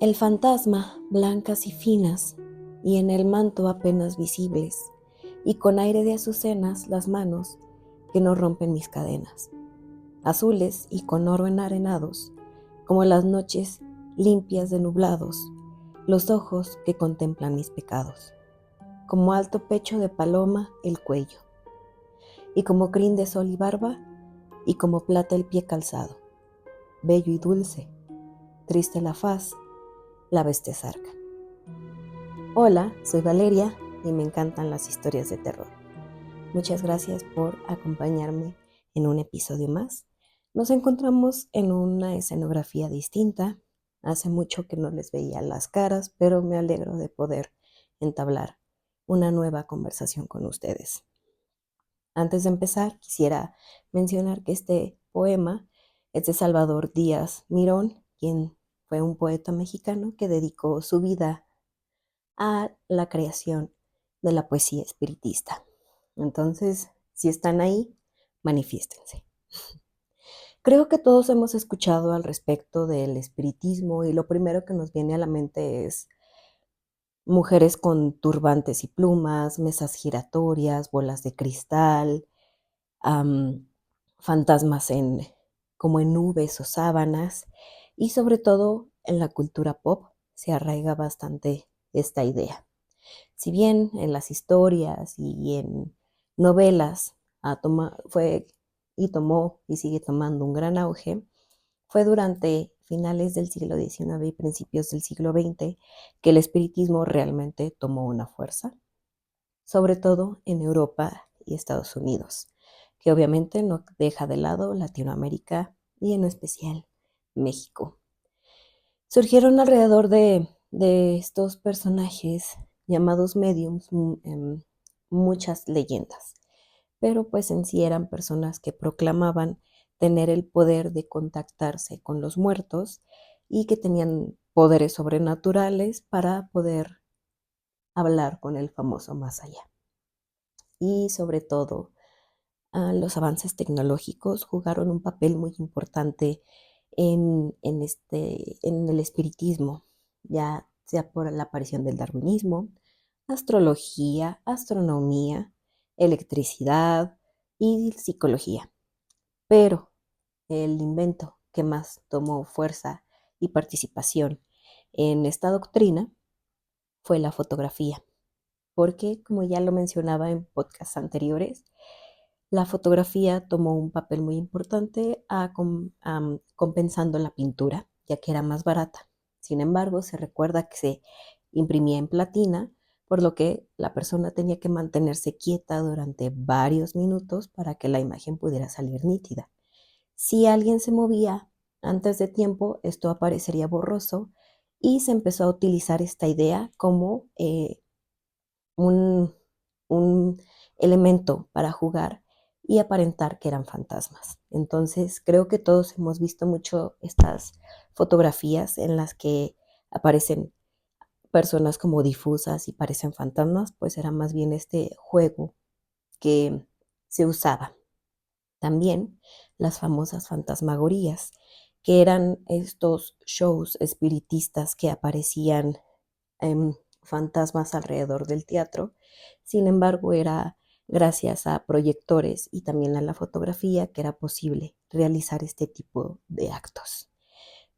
El fantasma, blancas y finas, y en el manto apenas visibles, y con aire de azucenas las manos que no rompen mis cadenas, azules y con oro enarenados, como las noches limpias de nublados, los ojos que contemplan mis pecados, como alto pecho de paloma el cuello, y como crin de sol y barba, y como plata el pie calzado, bello y dulce, triste la faz, la bestia zarca. Hola, soy Valeria y me encantan las historias de terror. Muchas gracias por acompañarme en un episodio más. Nos encontramos en una escenografía distinta. Hace mucho que no les veía las caras, pero me alegro de poder entablar una nueva conversación con ustedes. Antes de empezar, quisiera mencionar que este poema es de Salvador Díaz Mirón, quien fue un poeta mexicano que dedicó su vida a la creación de la poesía espiritista. Entonces, si están ahí, manifiéstense. Creo que todos hemos escuchado al respecto del espiritismo y lo primero que nos viene a la mente es mujeres con turbantes y plumas, mesas giratorias, bolas de cristal, am, fantasmas como en nubes o sábanas, y sobre todo en la cultura pop se arraiga bastante esta idea. Si bien en las historias y en novelas tomó y sigue tomando un gran auge, fue durante finales del siglo XIX y principios del siglo XX que el espiritismo realmente tomó una fuerza, sobre todo en Europa y Estados Unidos, que obviamente no deja de lado Latinoamérica y en especial México. Surgieron alrededor de estos personajes llamados mediums muchas leyendas, pero pues en sí eran personas que proclamaban tener el poder de contactarse con los muertos y que tenían poderes sobrenaturales para poder hablar con el famoso más allá. Y sobre todo, los avances tecnológicos jugaron un papel muy importante en el espiritismo, ya sea por la aparición del darwinismo, astrología, astronomía, electricidad y psicología. Pero el invento que más tomó fuerza y participación en esta doctrina fue la fotografía, porque como ya lo mencionaba en podcasts anteriores, la fotografía tomó un papel muy importante compensando la pintura, ya que era más barata. Sin embargo, se recuerda que se imprimía en platina, por lo que la persona tenía que mantenerse quieta durante varios minutos para que la imagen pudiera salir nítida. Si alguien se movía antes de tiempo, esto aparecería borroso y se empezó a utilizar esta idea como un, un elemento para jugar y aparentar que eran fantasmas. Entonces, creo que todos hemos visto mucho estas fotografías en las que aparecen personas como difusas y parecen fantasmas, pues era más bien este juego que se usaba. También las famosas fantasmagorías, que eran estos shows espiritistas que aparecían fantasmas alrededor del teatro. Sin embargo, era gracias a proyectores y también a la fotografía que era posible realizar este tipo de actos.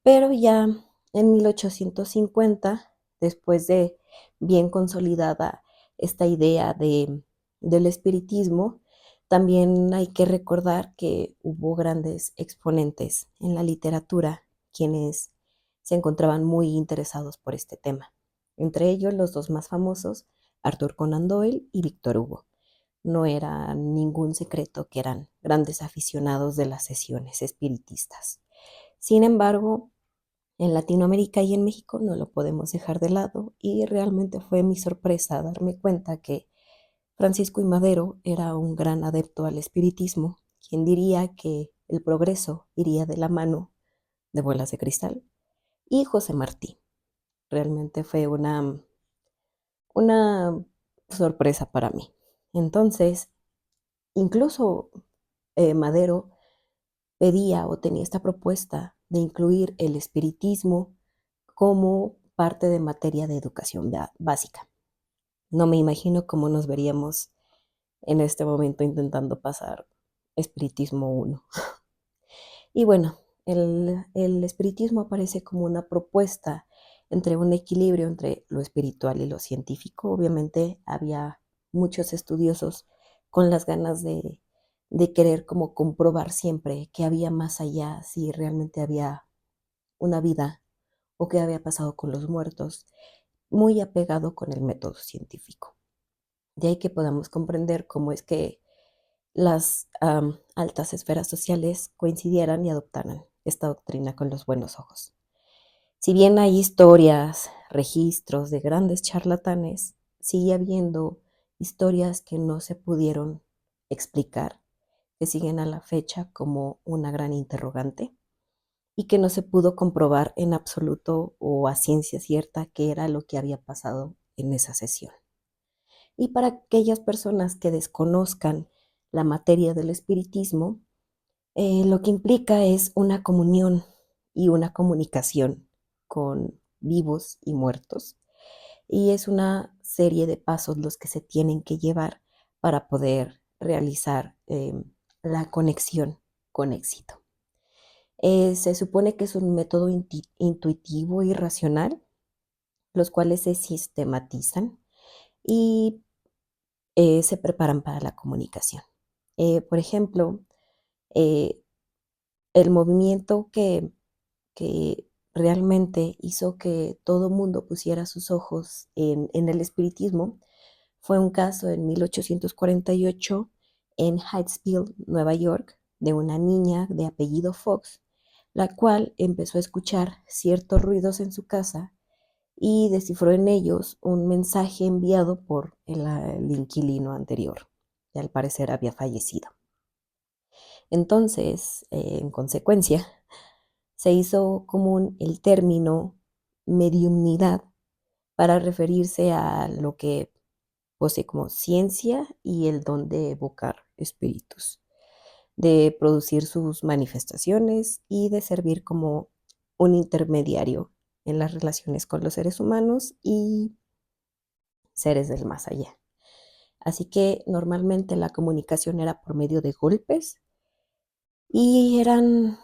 Pero ya en 1850, después de bien consolidada esta idea del espiritismo, también hay que recordar que hubo grandes exponentes en la literatura quienes se encontraban muy interesados por este tema. Entre ellos los dos más famosos, Arthur Conan Doyle y Víctor Hugo. No era ningún secreto que eran grandes aficionados de las sesiones espiritistas. Sin embargo, en Latinoamérica y en México no lo podemos dejar de lado y realmente fue mi sorpresa darme cuenta que Francisco I. Madero era un gran adepto al espiritismo, quien diría que el progreso iría de la mano de bolas de cristal, y José Martí. Realmente fue una sorpresa para mí. Entonces, incluso Madero pedía o tenía esta propuesta de incluir el espiritismo como parte de materia de educación básica. No me imagino cómo nos veríamos en este momento intentando pasar Espiritismo 1. Y bueno, el espiritismo aparece como una propuesta entre un equilibrio entre lo espiritual y lo científico. Obviamente había muchos estudiosos con las ganas de querer como comprobar siempre que había más allá, si realmente había una vida o qué había pasado con los muertos, muy apegado con el método científico. De ahí que podamos comprender cómo es que las altas esferas sociales coincidieran y adoptaran esta doctrina con los buenos ojos. Si bien hay historias, registros de grandes charlatanes, sigue habiendo historias que no se pudieron explicar, que siguen a la fecha como una gran interrogante y que no se pudo comprobar en absoluto o a ciencia cierta qué era lo que había pasado en esa sesión. Y para aquellas personas que desconozcan la materia del espiritismo, lo que implica es una comunión y una comunicación con vivos y muertos. Y es una serie de pasos los que se tienen que llevar para poder realizar la conexión con éxito. Se supone que es un método intuitivo y racional, los cuales se sistematizan y se preparan para la comunicación. Por ejemplo, eh, el movimiento que realmente hizo que todo mundo pusiera sus ojos en el espiritismo fue un caso en 1848 en Hydesville, Nueva York, de una niña de apellido Fox, la cual empezó a escuchar ciertos ruidos en su casa y descifró en ellos un mensaje enviado por el inquilino anterior, que al parecer había fallecido. Entonces, en consecuencia, se hizo común el término mediumnidad para referirse a lo que posee como ciencia y el don de evocar espíritus, de producir sus manifestaciones y de servir como un intermediario en las relaciones con los seres humanos y seres del más allá. Así que normalmente la comunicación era por medio de golpes y eran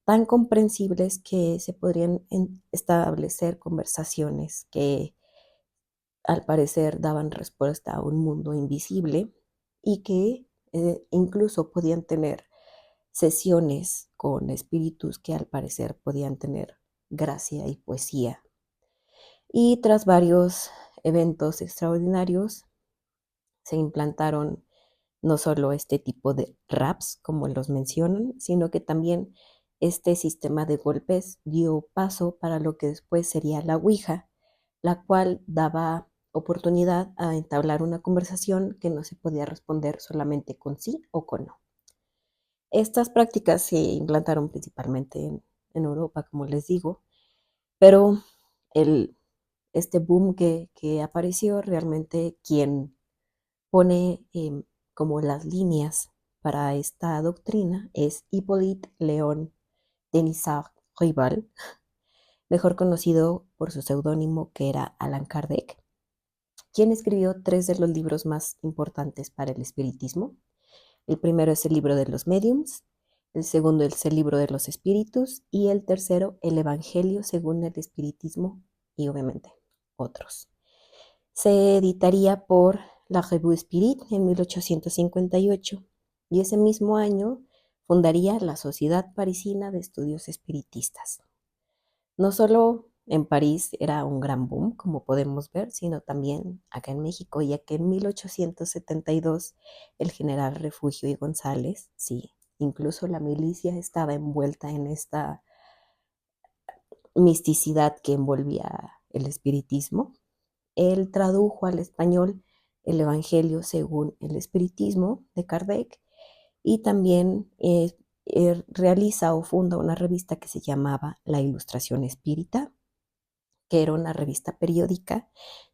tan comprensibles que se podrían establecer conversaciones que al parecer daban respuesta a un mundo invisible y que incluso podían tener sesiones con espíritus que al parecer podían tener gracia y poesía. Y tras varios eventos extraordinarios, se implantaron no solo este tipo de raps, como los mencionan, sino que también este sistema de golpes dio paso para lo que después sería la Ouija, la cual daba oportunidad a entablar una conversación que no se podía responder solamente con sí o con no. Estas prácticas se implantaron principalmente en Europa, como les digo, pero el, este boom que apareció, realmente quien pone como las líneas para esta doctrina es Hippolyte Léon Denisard Ribal, mejor conocido por su seudónimo que era Allan Kardec, quien escribió 3 de los libros más importantes para el espiritismo. El primero es el libro de los mediums, el segundo es el libro de los espíritus y el tercero el Evangelio según el espiritismo y obviamente otros. Se editaría por la Revue Spirit en 1858 y ese mismo año fundaría la Sociedad Parisina de Estudios Espiritistas. No solo en París era un gran boom, como podemos ver, sino también acá en México, ya que en 1872 el general Refugio y González, sí, incluso la milicia estaba envuelta en esta misticidad que envolvía el espiritismo. Él tradujo al español el Evangelio según el espiritismo de Kardec y también realiza o funda una revista que se llamaba La Ilustración Espírita, que era una revista periódica,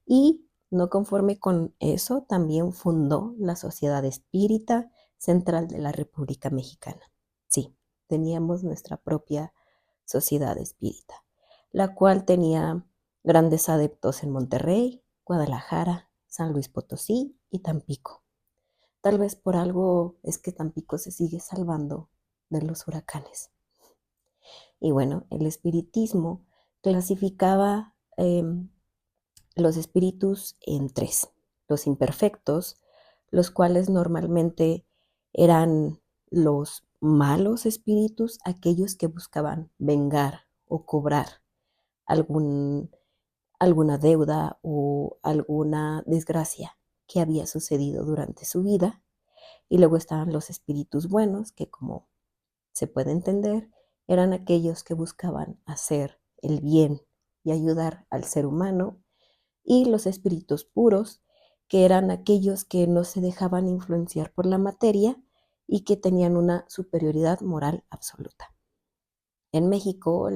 y no conforme con eso, también fundó la Sociedad Espírita Central de la República Mexicana. Sí, teníamos nuestra propia sociedad espírita. la cual tenía grandes adeptos en Monterrey, Guadalajara, San Luis Potosí y Tampico. Tal vez por algo es que Tampico se sigue salvando de los huracanes. Y bueno, el espiritismo clasificaba los espíritus en tres: los imperfectos, los cuales normalmente eran los malos espíritus, aquellos que buscaban vengar o cobrar algún, alguna deuda o alguna desgracia que había sucedido durante su vida. Y luego estaban los espíritus buenos, que, como se puede entender, eran aquellos que buscaban hacer el bien y ayudar al ser humano. Y los espíritus puros, que eran aquellos que no se dejaban influenciar por la materia y que tenían una superioridad moral absoluta. En México,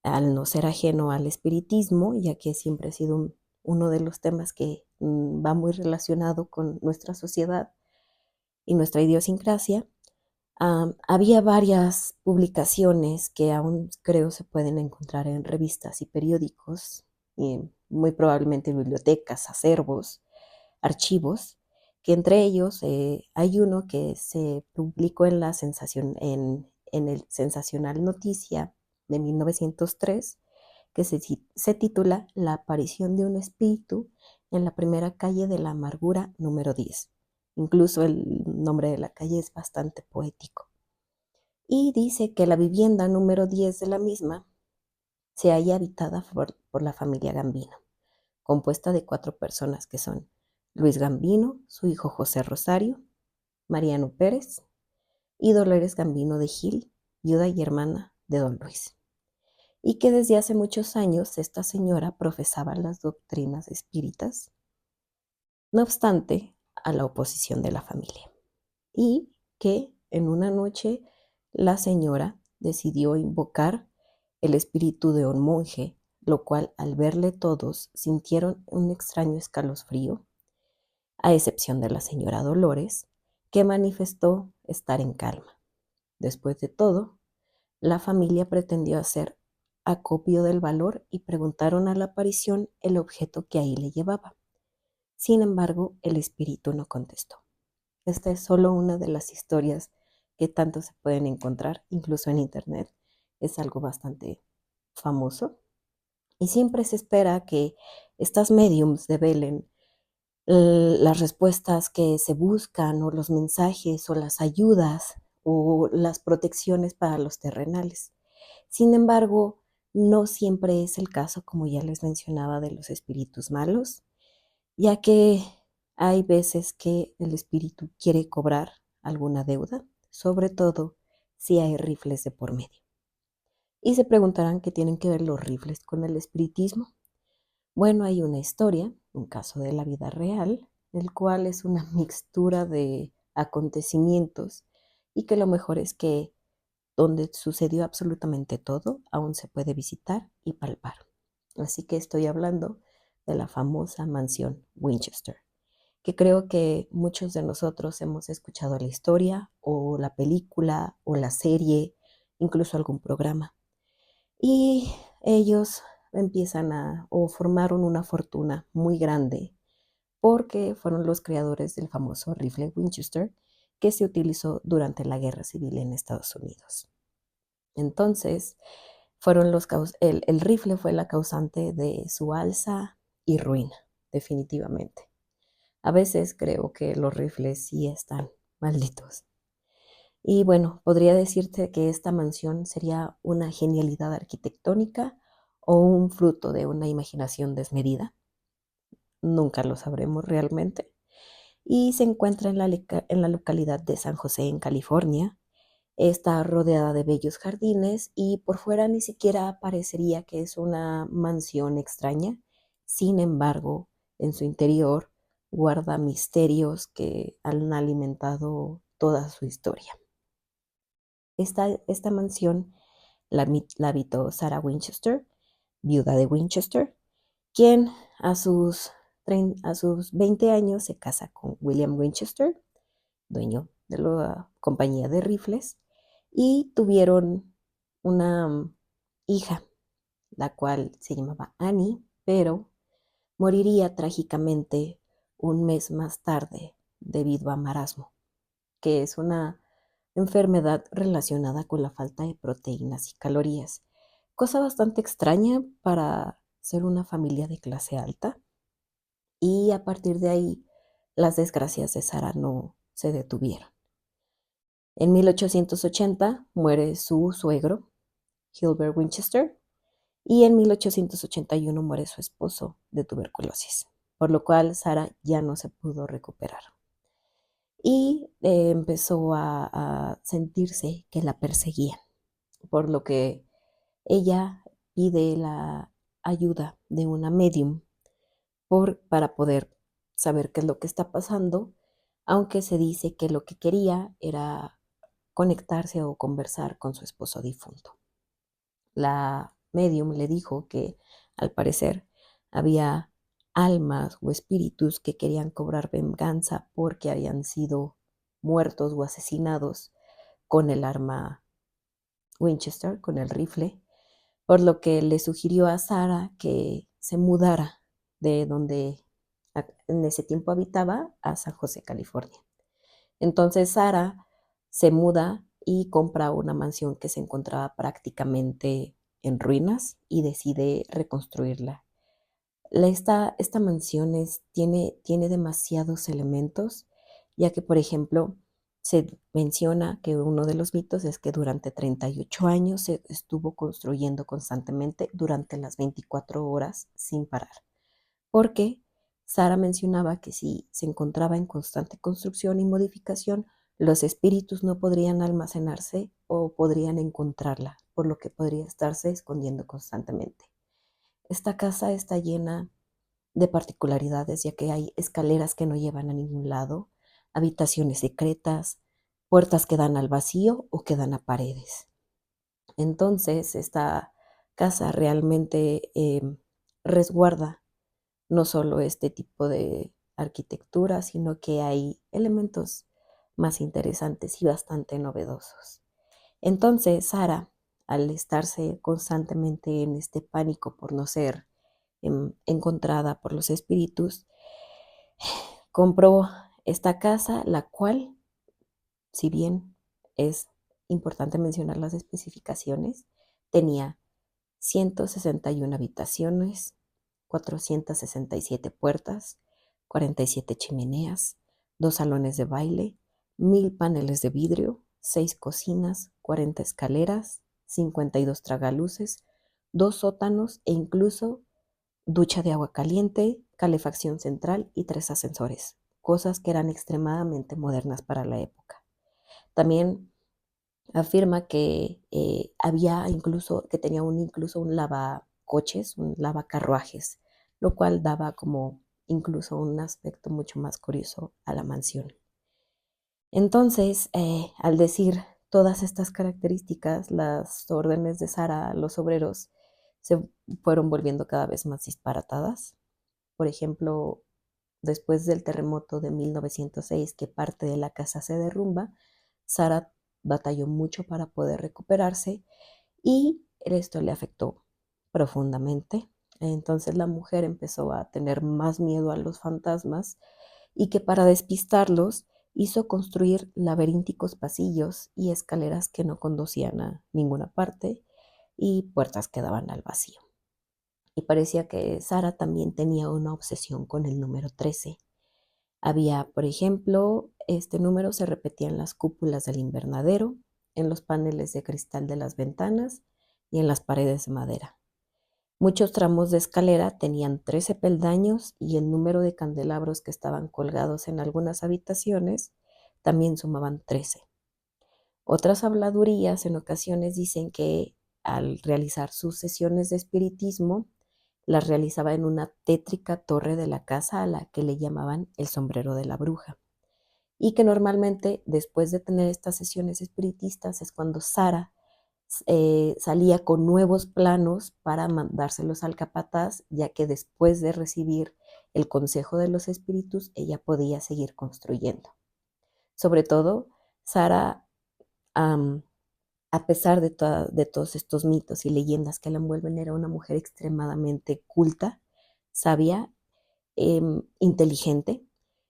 al no ser ajeno al espiritismo, ya que siempre ha sido uno de los temas que va muy relacionado con nuestra sociedad y nuestra idiosincrasia, había varias publicaciones que aún creo se pueden encontrar en revistas y periódicos, y muy probablemente en bibliotecas, acervos, archivos, que entre ellos hay uno que se publicó en en el Sensacional Noticia de 1903, que se titula La aparición de un espíritu en la primera calle de la Amargura número 10. Incluso el nombre de la calle es bastante poético. Y dice que la vivienda número 10 de la misma se halla habitada por la familia Gambino, compuesta de 4 personas, que son Luis Gambino, su hijo José Rosario, Mariano Pérez y Dolores Gambino de Gil, viuda y hermana de don Luis. Y que desde hace muchos años esta señora profesaba las doctrinas espíritas, no obstante a la oposición de la familia. Y que en una noche la señora decidió invocar el espíritu de un monje, lo cual al verle todos sintieron un extraño escalofrío, a excepción de la señora Dolores, que manifestó estar en calma. Después de todo, la familia pretendió hacer acopio del valor y preguntaron a la aparición el objeto que ahí le llevaba. Sin embargo, el espíritu no contestó. Esta es solo una de las historias que tanto se pueden encontrar, incluso en internet. Es algo bastante famoso. Y siempre se espera que estas mediums develen las respuestas que se buscan, o los mensajes, o las ayudas, o las protecciones para los terrenales. Sin embargo, no siempre es el caso, como ya les mencionaba, de los espíritus malos, ya que hay veces que el espíritu quiere cobrar alguna deuda, sobre todo si hay rifles de por medio. Y se preguntarán qué tienen que ver los rifles con el espiritismo. Bueno, hay una historia, un caso de la vida real, el cual es una mixtura de acontecimientos, y que lo mejor es que donde sucedió absolutamente todo, aún se puede visitar y palpar. Así que estoy hablando de la famosa mansión Winchester, que creo que muchos de nosotros hemos escuchado la historia, o la película, o la serie, incluso algún programa. Y ellos o formaron una fortuna muy grande, porque fueron los creadores del famoso rifle Winchester, que se utilizó durante la Guerra Civil en Estados Unidos. Entonces, el rifle fue la causante de su alza y ruina, definitivamente. A veces creo que los rifles sí están malditos. Y bueno, podría decirte que esta mansión sería una genialidad arquitectónica o un fruto de una imaginación desmedida. Nunca lo sabremos realmente. Y se encuentra en la localidad de San José, en California. Está rodeada de bellos jardines, y por fuera ni siquiera parecería que es una mansión extraña. Sin embargo, en su interior guarda misterios que han alimentado toda su historia. Esta mansión la habitó Sarah Winchester, viuda de Winchester, quien a a sus 20 años se casa con William Winchester, dueño de la compañía de rifles, y tuvieron una hija, la cual se llamaba Annie, pero moriría trágicamente un mes más tarde debido a marasmo, que es una enfermedad relacionada con la falta de proteínas y calorías, cosa bastante extraña para ser una familia de clase alta. Y a partir de ahí, las desgracias de Sara no se detuvieron. En 1880 muere su suegro, Gilbert Winchester, y en 1881 muere su esposo de tuberculosis, por lo cual Sara ya no se pudo recuperar. Y empezó a sentirse que la perseguían, por lo que ella pide la ayuda de una medium para poder saber qué es lo que está pasando, aunque se dice que lo que quería era conectarse o conversar con su esposo difunto. La medium le dijo que al parecer había almas o espíritus que querían cobrar venganza porque habían sido muertos o asesinados con el arma Winchester, con el rifle, por lo que le sugirió a Sara que se mudara de donde en ese tiempo habitaba a San José, California. Entonces Sara se muda y compra una mansión que se encontraba prácticamente en ruinas y decide reconstruirla. Esta mansión tiene demasiados elementos, ya que, por ejemplo, se menciona que uno de los mitos es que durante 38 años se estuvo construyendo constantemente durante las 24 horas sin parar, porque Sara mencionaba que si se encontraba en constante construcción y modificación, los espíritus no podrían almacenarse o podrían encontrarla, por lo que podría estarse escondiendo constantemente. Esta casa está llena de particularidades, ya que hay escaleras que no llevan a ningún lado, habitaciones secretas, puertas que dan al vacío o que dan a paredes. Entonces, esta casa realmente resguarda no solo este tipo de arquitectura, sino que hay elementos más interesantes y bastante novedosos. Entonces, Sara, al estarse constantemente en este pánico por no ser encontrada por los espíritus, compró esta casa, la cual, si bien es importante mencionar las especificaciones, tenía 161 habitaciones, 467 puertas, 47 chimeneas, 2 salones de baile, 1000 paneles de vidrio, 6 cocinas, 40 escaleras, 52 tragaluces, 2 sótanos e incluso ducha de agua caliente, calefacción central y 3 ascensores, cosas que eran extremadamente modernas para la época. También afirma que había incluso, que tenía incluso un lavacoches, un lavacarruajes, lo cual daba como incluso un aspecto mucho más curioso a la mansión. Entonces, al decir todas estas características, las órdenes de Sara a los obreros se fueron volviendo cada vez más disparatadas. Por ejemplo, después del terremoto de 1906, que parte de la casa se derrumba, Sara batalló mucho para poder recuperarse y esto le afectó profundamente. Entonces la mujer empezó a tener más miedo a los fantasmas y que para despistarlos hizo construir laberínticos pasillos y escaleras que no conducían a ninguna parte y puertas que daban al vacío. Y parecía que Sara también tenía una obsesión con el número 13. Había, por ejemplo, este número se repetía en las cúpulas del invernadero, en los paneles de cristal de las ventanas y en las paredes de madera. Muchos tramos de escalera tenían 13 peldaños y el número de candelabros que estaban colgados en algunas habitaciones también sumaban 13. Otras habladurías en ocasiones dicen que al realizar sus sesiones de espiritismo, las realizaba en una tétrica torre de la casa a la que le llamaban el sombrero de la bruja. Y que normalmente después de tener estas sesiones espiritistas es cuando Sara salía con nuevos planos para mandárselos al capataz, ya que después de recibir el consejo de los espíritus, ella podía seguir construyendo. Sobre todo, Sara a pesar de todos estos mitos y leyendas que la envuelven, era una mujer extremadamente culta, sabia, inteligente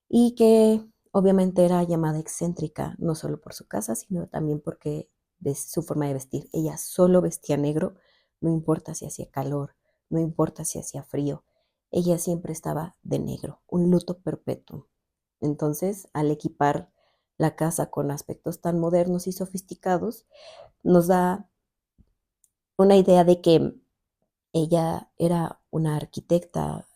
y que obviamente era llamada excéntrica, no solo por su casa, sino también porque de su forma de vestir. Ella solo vestía negro, no importa si hacía calor, no importa si hacía frío, ella siempre estaba de negro, un luto perpetuo. Entonces, al equipar la casa con aspectos tan modernos y sofisticados, nos da una idea de que ella era una arquitecta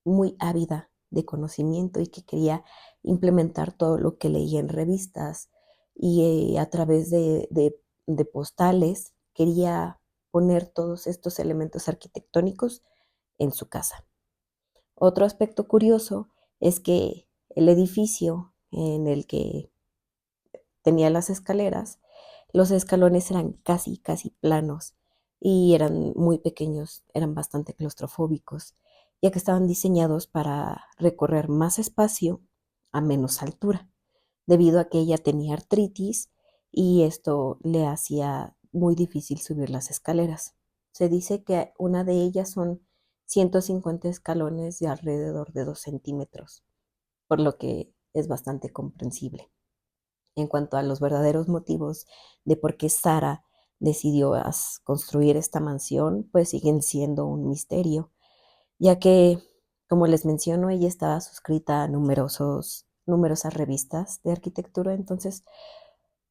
muy ávida de conocimiento y que quería implementar todo lo que leía en revistas y a través de postales quería poner todos estos elementos arquitectónicos en su casa. Otro aspecto curioso es que el edificio en el que tenía las escaleras, los escalones eran casi planos y eran muy pequeños, eran bastante claustrofóbicos, ya que estaban diseñados para recorrer más espacio a menos altura, debido a que ella tenía artritis y esto le hacía muy difícil subir las escaleras. Se dice que una de ellas son 150 escalones de alrededor de 2 centímetros, por lo que es bastante comprensible. En cuanto a los verdaderos motivos de por qué Sara decidió construir esta mansión, pues siguen siendo un misterio, ya que, como les menciono, ella estaba suscrita a numerosas revistas de arquitectura, entonces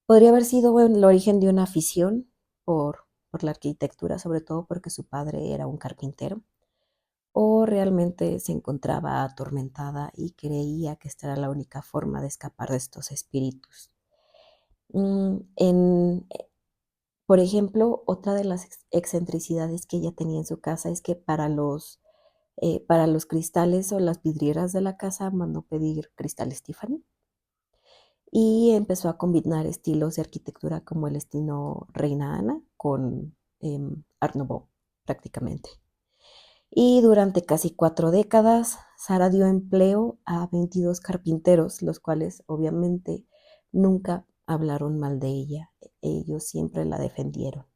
podría haber sido bueno, el origen de una afición por la arquitectura, sobre todo porque su padre era un carpintero, o realmente se encontraba atormentada y creía que esta era la única forma de escapar de estos espíritus. Mm, en, por ejemplo, otra de las excentricidades que ella tenía en su casa es que para los cristales o las vidrieras de la casa mandó pedir cristales Tiffany y empezó a combinar estilos de arquitectura como el estilo Reina Ana con Art Nouveau prácticamente. Y durante casi 4 décadas, Sara dio empleo a 22 carpinteros, los cuales obviamente nunca hablaron mal de ella. Ellos siempre la defendieron.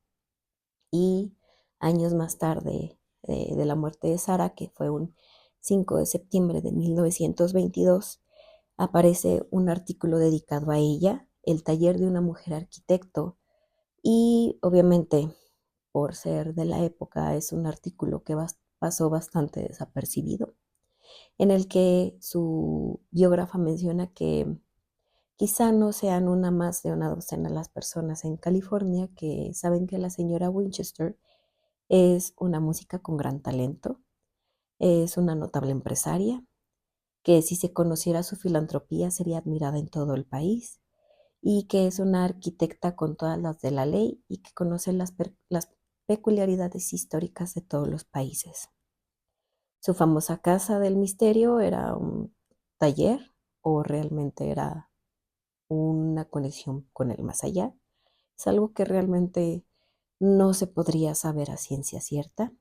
Y años más tarde de la muerte de Sara, que fue un 5 de septiembre de 1922, aparece un artículo dedicado a ella, El taller de una mujer arquitecto, y obviamente por ser de la época es un artículo que pasó bastante desapercibido, en el que su biógrafa menciona que quizá no sean una más de una docena las personas en California que saben que la señora Winchester es una música con gran talento, es una notable empresaria, que si se conociera su filantropía sería admirada en todo el país y que es una arquitecta con todas las de la ley y que conoce las peculiaridades históricas de todos los países. Su famosa casa del misterio era un taller o realmente era una conexión con el más allá. Es algo que realmente no se podría saber a ciencia cierta,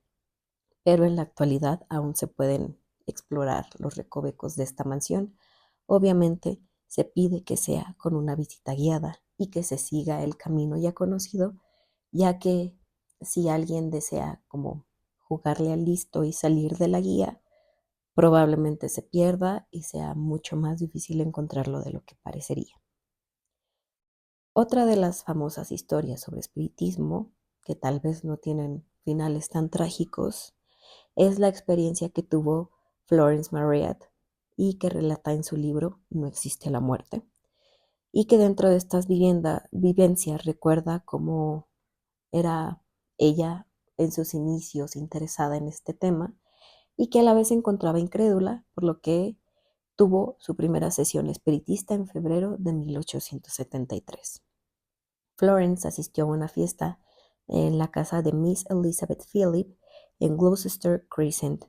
pero en la actualidad aún se pueden explorar los recovecos de esta mansión. Obviamente se pide que sea con una visita guiada y que se siga el camino ya conocido, ya que si alguien desea como jugarle al listo y salir de la guía, probablemente se pierda y sea mucho más difícil encontrarlo de lo que parecería. Otra de las famosas historias sobre espiritismo, que tal vez no tienen finales tan trágicos, es la experiencia que tuvo Florence Marryat y que relata en su libro No existe la muerte, y que dentro de estas vivencias recuerda cómo era ella en sus inicios interesada en este tema y que a la vez se encontraba incrédula, por lo que tuvo su primera sesión espiritista en febrero de 1873. Florence asistió a una fiesta en la casa de Miss Elizabeth Phillip en Gloucester Crescent.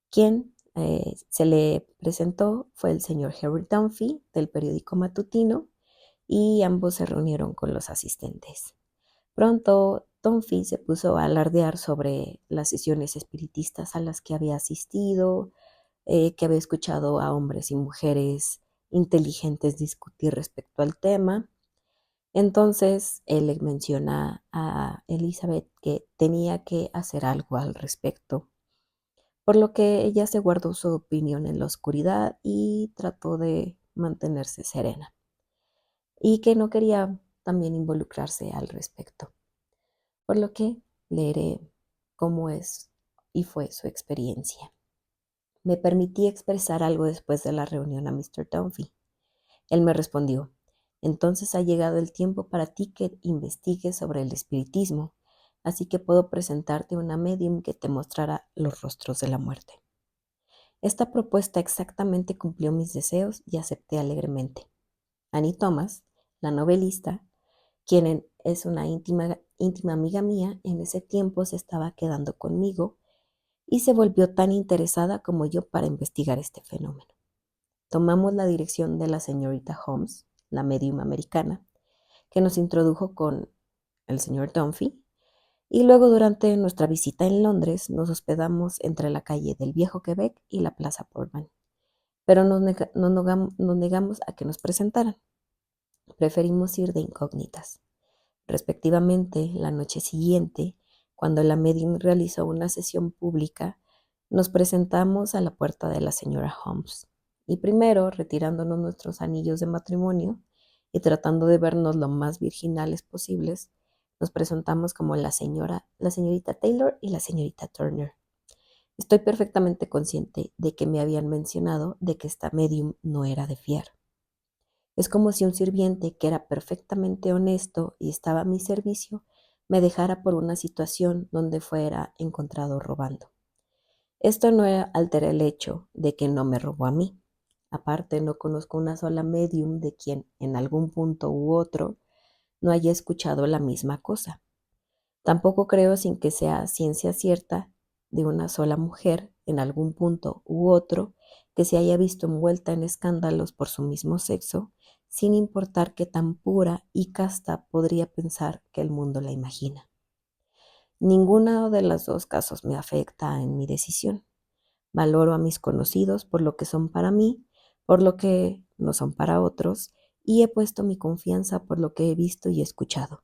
Quien se le presentó fue el señor Harry Dunphy del periódico matutino y ambos se reunieron con los asistentes. Pronto, Dunphy se puso a alardear sobre las sesiones espiritistas a las que había asistido, que había escuchado a hombres y mujeres inteligentes discutir respecto al tema. Entonces él le menciona a Elizabeth que tenía que hacer algo al respecto, por lo que ella se guardó su opinión en la oscuridad y trató de mantenerse serena, y que no quería también involucrarse al respecto, por lo que leeré cómo es y fue su experiencia. Me permití expresar algo después de la reunión a Mr. Dunphy. Él me respondió: entonces ha llegado el tiempo para ti que investigues sobre el espiritismo, así que puedo presentarte una medium que te mostrará los rostros de la muerte. Esta propuesta exactamente cumplió mis deseos y acepté alegremente. Annie Thomas, la novelista, quien es una íntima amiga mía, en ese tiempo se estaba quedando conmigo y se volvió tan interesada como yo para investigar este fenómeno. Tomamos la dirección de la señorita Holmes, la medium americana, que nos introdujo con el señor Dunphy, y luego durante nuestra visita en Londres nos hospedamos entre la calle del Viejo Quebec y la Plaza Portman, pero nos negamos a que nos presentaran. Preferimos ir de incógnitas. Respectivamente, la noche siguiente, cuando la medium realizó una sesión pública, nos presentamos a la puerta de la señora Holmes, y primero, retirándonos nuestros anillos de matrimonio y tratando de vernos lo más virginales posibles, nos presentamos como la señorita Taylor y la señorita Turner. Estoy perfectamente consciente de que me habían mencionado de que esta medium no era de fiar. Es como si un sirviente que era perfectamente honesto y estaba a mi servicio me dejara por una situación donde fuera encontrado robando. Esto no altera el hecho de que no me robó a mí. Aparte, no conozco una sola medium de quien en algún punto u otro no haya escuchado la misma cosa. Tampoco creo, sin que sea ciencia cierta, de una sola mujer en algún punto u otro que se haya visto envuelta en escándalos por su mismo sexo, sin importar qué tan pura y casta podría pensar que el mundo la imagina. Ninguno de los dos casos me afecta en mi decisión. Valoro a mis conocidos por lo que son para mí, por lo que no son para otros, y he puesto mi confianza por lo que he visto y escuchado.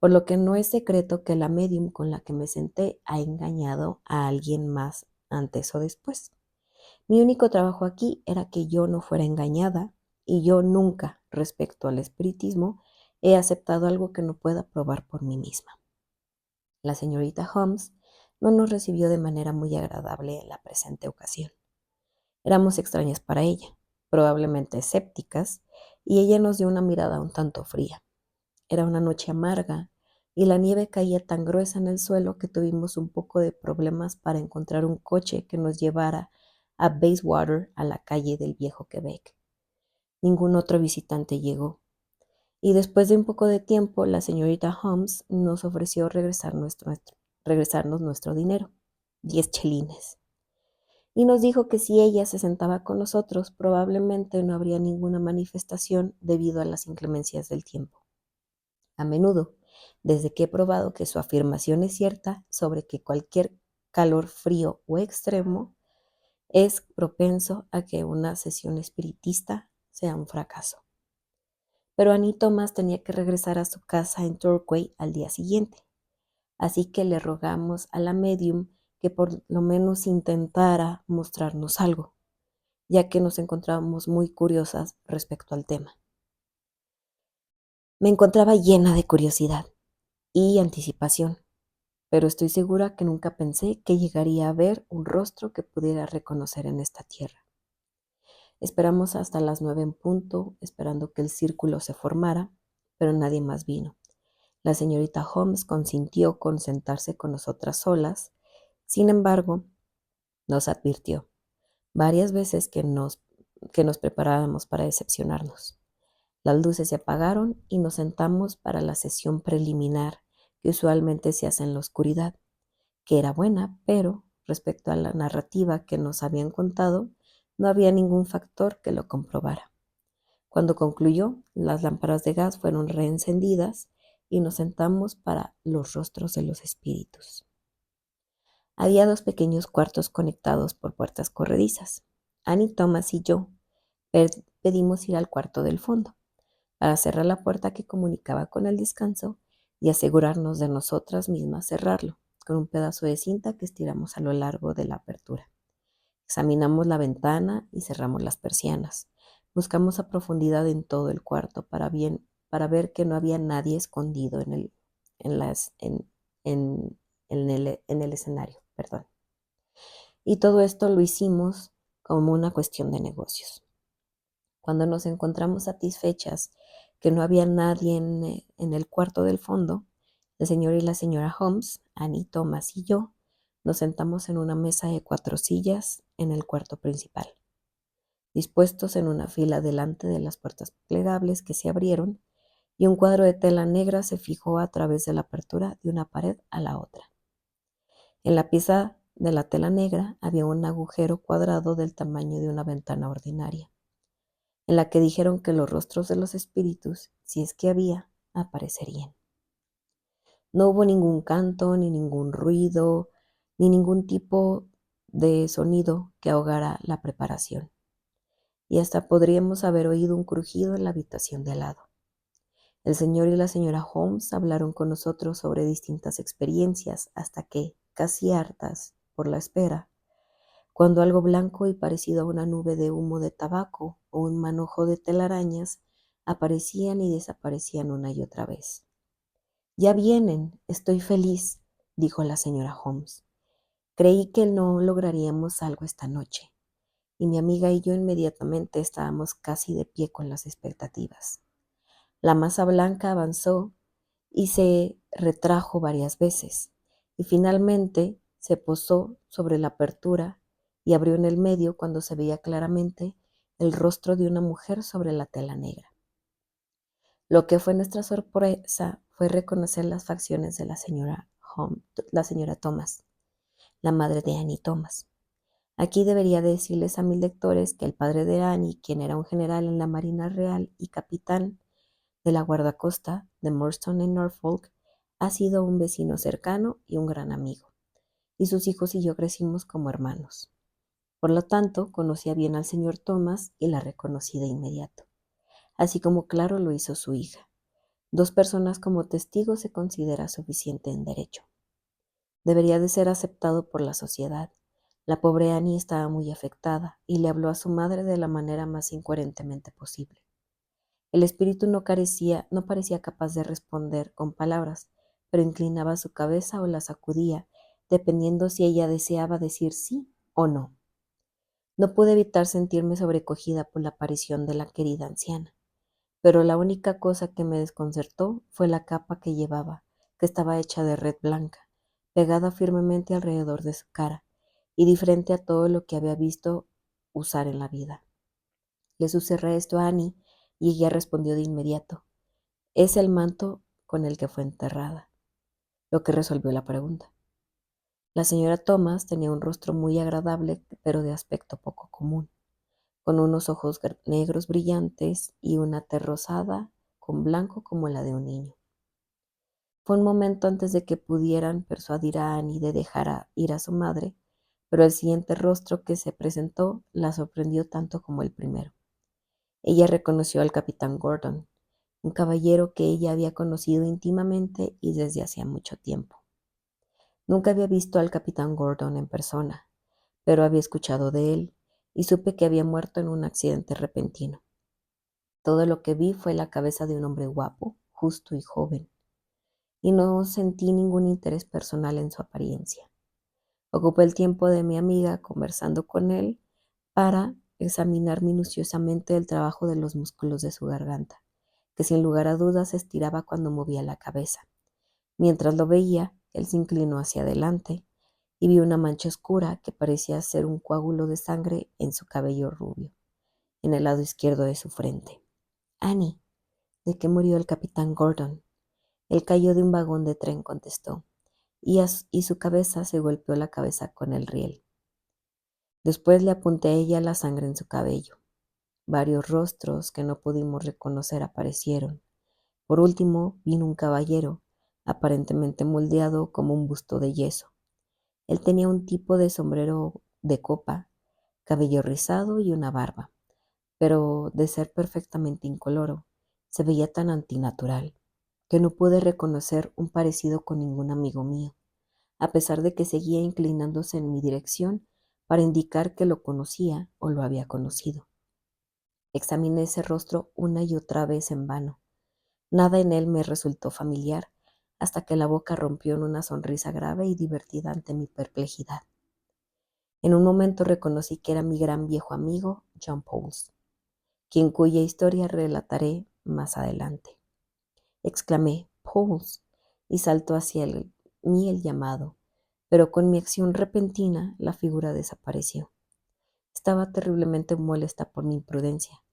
Por lo que no es secreto que la medium con la que me senté ha engañado a alguien más antes o después. Mi único trabajo aquí era que yo no fuera engañada, y yo nunca, respecto al espiritismo, he aceptado algo que no pueda probar por mí misma. La señorita Holmes no nos recibió de manera muy agradable en la presente ocasión. Éramos extrañas para ella, probablemente escépticas, y ella nos dio una mirada un tanto fría. Era una noche amarga y la nieve caía tan gruesa en el suelo que tuvimos un poco de problemas para encontrar un coche que nos llevara a Bayswater, a la calle del Viejo Quebec. Ningún otro visitante llegó, y después de un poco de tiempo la señorita Holmes nos ofreció regresarnos nuestro dinero, 10 chelines, y nos dijo que si ella se sentaba con nosotros probablemente no habría ninguna manifestación debido a las inclemencias del tiempo. A menudo, desde que he probado que su afirmación es cierta sobre que cualquier calor frío o extremo es propenso a que una sesión espiritista sea un fracaso. Pero Annie Thomas tenía que regresar a su casa en Torquay al día siguiente, así que le rogamos a la medium que por lo menos intentara mostrarnos algo, ya que nos encontrábamos muy curiosas respecto al tema. Me encontraba llena de curiosidad y anticipación, pero estoy segura que nunca pensé que llegaría a ver un rostro que pudiera reconocer en esta tierra. Esperamos hasta las 9 en punto, esperando que el círculo se formara, pero nadie más vino. La señorita Holmes consintió con sentarse con nosotras solas. Sin embargo, nos advirtió varias veces que nos preparáramos para decepcionarnos. Las luces se apagaron y nos sentamos para la sesión preliminar que usualmente se hace en la oscuridad, que era buena, pero respecto a la narrativa que nos habían contado, no había ningún factor que lo comprobara. Cuando concluyó, las lámparas de gas fueron reencendidas y nos sentamos para los rostros de los espíritus. Había 2 pequeños cuartos conectados por puertas corredizas. Annie Thomas y yo pedimos ir al cuarto del fondo. Para cerrar la puerta que comunicaba con el descanso y asegurarnos de nosotras mismas cerrarlo, con un pedazo de cinta que estiramos a lo largo de la apertura. Examinamos la ventana y cerramos las persianas. Buscamos a profundidad en todo el cuarto para ver que no había nadie escondido en el escenario. Perdón. Y todo esto lo hicimos como una cuestión de negocios. Cuando nos encontramos satisfechas que no había nadie en el cuarto del fondo, el señor y la señora Holmes, Annie, Thomas y yo, nos sentamos en una mesa de 4 sillas en el cuarto principal, dispuestos en una fila delante de las puertas plegables que se abrieron, y un cuadro de tela negra se fijó a través de la apertura de una pared a la otra. En la pieza de la tela negra había un agujero cuadrado del tamaño de una ventana ordinaria, en la que dijeron que los rostros de los espíritus, si es que había, aparecerían. No hubo ningún canto, ni ningún ruido, ni ningún tipo de sonido que ahogara la preparación, y hasta podríamos haber oído un crujido en la habitación de al lado. El señor y la señora Holmes hablaron con nosotros sobre distintas experiencias hasta que, casi hartas por la espera, cuando algo blanco y parecido a una nube de humo de tabaco o un manojo de telarañas aparecían y desaparecían una y otra vez. «Ya vienen, estoy feliz», dijo la señora Holmes. «Creí que no lograríamos algo esta noche», y mi amiga y yo inmediatamente estábamos casi de pie con las expectativas. La masa blanca avanzó y se retrajo varias veces, y finalmente se posó sobre la apertura y abrió en el medio cuando se veía claramente el rostro de una mujer sobre la tela negra. Lo que fue nuestra sorpresa fue reconocer las facciones de la señora Thomas, la madre de Annie Thomas. Aquí debería decirles a mis lectores que el padre de Annie, quien era un general en la Marina Real y capitán de la guardacosta de Morston en Norfolk, ha sido un vecino cercano y un gran amigo, y sus hijos y yo crecimos como hermanos. Por lo tanto, conocía bien al señor Thomas y la reconocí de inmediato, así como claro lo hizo su hija. 2 personas como testigos se considera suficiente en derecho. Debería de ser aceptado por la sociedad. La pobre Annie estaba muy afectada y le habló a su madre de la manera más incoherentemente posible. El espíritu no parecía capaz de responder con palabras, pero inclinaba su cabeza o la sacudía, dependiendo si ella deseaba decir sí o no. No pude evitar sentirme sobrecogida por la aparición de la querida anciana, pero la única cosa que me desconcertó fue la capa que llevaba, que estaba hecha de red blanca, pegada firmemente alrededor de su cara, y diferente a todo lo que había visto usar en la vida. Le susurré esto a Annie, y ella respondió de inmediato: «Es el manto con el que fue enterrada», lo que resolvió la pregunta. La señora Thomas tenía un rostro muy agradable, pero de aspecto poco común, con unos ojos negros brillantes y una tez rosada con blanco como la de un niño. Fue un momento antes de que pudieran persuadir a Annie de dejar ir a su madre, pero el siguiente rostro que se presentó la sorprendió tanto como el primero. Ella reconoció al capitán Gordon, un caballero que ella había conocido íntimamente y desde hacía mucho tiempo. Nunca había visto al capitán Gordon en persona, pero había escuchado de él y supe que había muerto en un accidente repentino. Todo lo que vi fue la cabeza de un hombre guapo, justo y joven, y no sentí ningún interés personal en su apariencia. Ocupé el tiempo de mi amiga conversando con él para examinar minuciosamente el trabajo de los músculos de su garganta, que sin lugar a dudas se estiraba cuando movía la cabeza. Mientras lo veía, él se inclinó hacia adelante y vi una mancha oscura que parecía ser un coágulo de sangre en su cabello rubio, en el lado izquierdo de su frente. «Annie, ¿de qué murió el capitán Gordon?» «Él cayó de un vagón de tren», contestó, y su cabeza se golpeó la cabeza con el riel. Después le apunté a ella la sangre en su cabello. Varios rostros que no pudimos reconocer aparecieron. Por último, vino un caballero, aparentemente moldeado como un busto de yeso. Él tenía un tipo de sombrero de copa, cabello rizado y una barba, pero de ser perfectamente incoloro, se veía tan antinatural que no pude reconocer un parecido con ningún amigo mío, a pesar de que seguía inclinándose en mi dirección para indicar que lo conocía o lo había conocido. Examiné ese rostro una y otra vez en vano. Nada en él me resultó familiar, hasta que la boca rompió en una sonrisa grave y divertida ante mi perplejidad. En un momento reconocí que era mi gran viejo amigo, John Pauls, cuya historia relataré más adelante. Exclamé, Pauls, y saltó hacia mí el llamado, pero con mi acción repentina la figura desapareció. Estaba terriblemente molesta por mi imprudencia.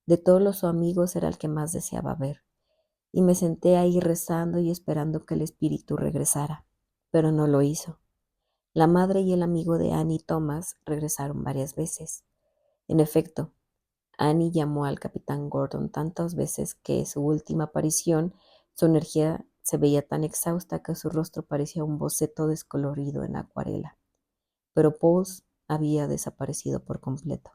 De todos los amigos era el que más deseaba ver, y me senté ahí rezando y esperando que el espíritu regresara, pero no lo hizo. La madre y el amigo de Annie Thomas regresaron varias veces. En efecto, Annie llamó al capitán Gordon tantas veces que en su última aparición su energía se veía tan exhausta que su rostro parecía un boceto descolorido en acuarela. Pero Pauls había desaparecido por completo.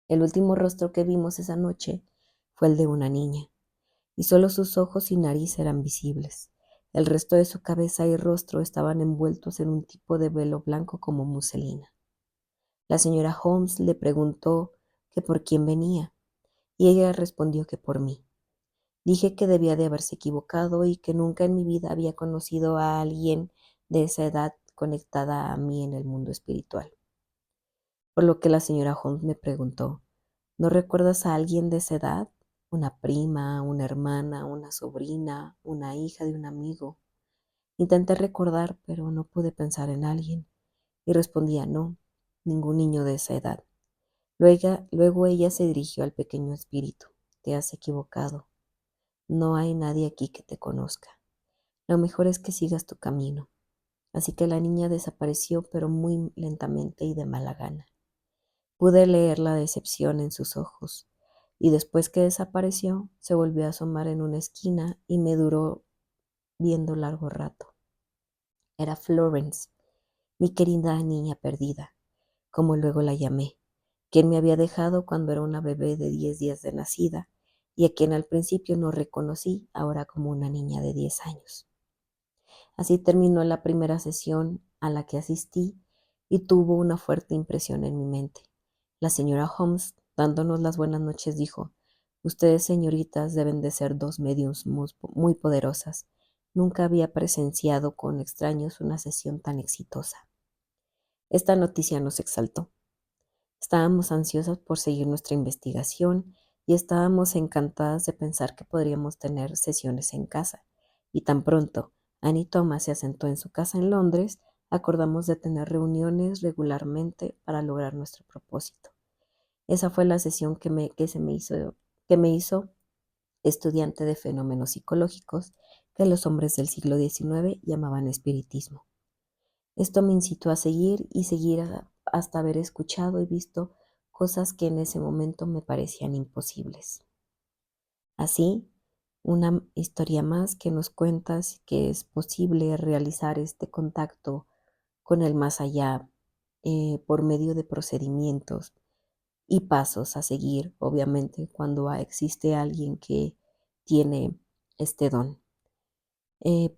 El último rostro que vimos esa noche fue el de una niña, y solo sus ojos y nariz eran visibles. El resto de su cabeza y rostro estaban envueltos en un tipo de velo blanco como muselina. La señora Holmes le preguntó que por quién venía, y ella respondió que por mí. Dije que debía de haberse equivocado y que nunca en mi vida había conocido a alguien de esa edad conectada a mí en el mundo espiritual. Por lo que la señora Holmes me preguntó, ¿no recuerdas a alguien de esa edad? Una prima, una hermana, una sobrina, una hija de un amigo. Intenté recordar, pero no pude pensar en alguien. Y respondía, no, ningún niño de esa edad. Luego ella se dirigió al pequeño espíritu. Te has equivocado. No hay nadie aquí que te conozca. Lo mejor es que sigas tu camino. Así que la niña desapareció, pero muy lentamente y de mala gana. Pude leer la decepción en sus ojos, y después que desapareció, se volvió a asomar en una esquina y me duró viendo largo rato. Era Florence, mi querida niña perdida, como luego la llamé, quien me había dejado cuando era una bebé de 10 días de nacida y a quien al principio no reconocí ahora como una niña de 10 años. Así terminó la primera sesión a la que asistí y tuvo una fuerte impresión en mi mente. La señora Holmes, dándonos las buenas noches, dijo, ustedes, señoritas, deben de ser dos mediums muy poderosas. Nunca había presenciado con extraños una sesión tan exitosa. Esta noticia nos exaltó. Estábamos ansiosas por seguir nuestra investigación y estábamos encantadas de pensar que podríamos tener sesiones en casa. Y tan pronto Annie Thomas se asentó en su casa en Londres, acordamos de tener reuniones regularmente para lograr nuestro propósito. Esa fue la sesión que me hizo estudiante de fenómenos psicológicos que los hombres del siglo XIX llamaban espiritismo. Esto me incitó a seguir y seguir hasta haber escuchado y visto cosas que en ese momento me parecían imposibles. Así, una historia más que nos cuenta que es posible realizar este contacto con el más allá por medio de procedimientos y pasos a seguir, obviamente, cuando existe alguien que tiene este don.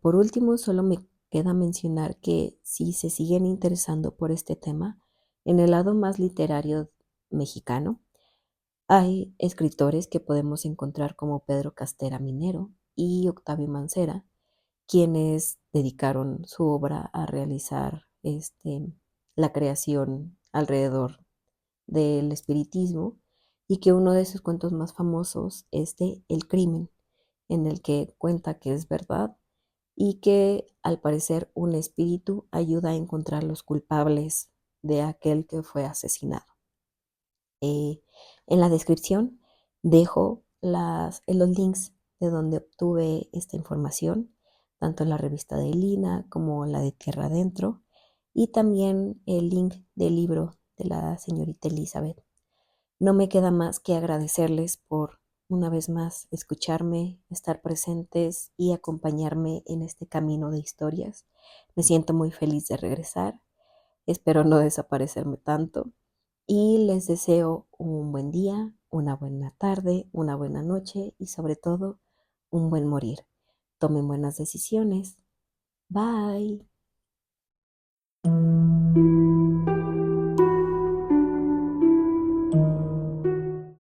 Por último, solo me queda mencionar que si se siguen interesando por este tema, en el lado más literario mexicano, hay escritores que podemos encontrar como Pedro Castera Minero y Octavio Mancera, quienes dedicaron su obra a realizar la creación alrededor del espiritismo y que uno de sus cuentos más famosos es de El crimen, en el que cuenta que es verdad y que al parecer un espíritu ayuda a encontrar los culpables de aquel que fue asesinado. En la descripción dejo los links de donde obtuve esta información, tanto en la revista de Lina como la de Tierra Adentro, y también el link del libro de la señorita Elizabeth. No me queda más que agradecerles por una vez más escucharme, estar presentes y acompañarme en este camino de historias. Me siento muy feliz de regresar. Espero no desaparecerme tanto y les deseo un buen día, una buena tarde, una buena noche y sobre todo un buen morir. Tomen buenas decisiones. Bye.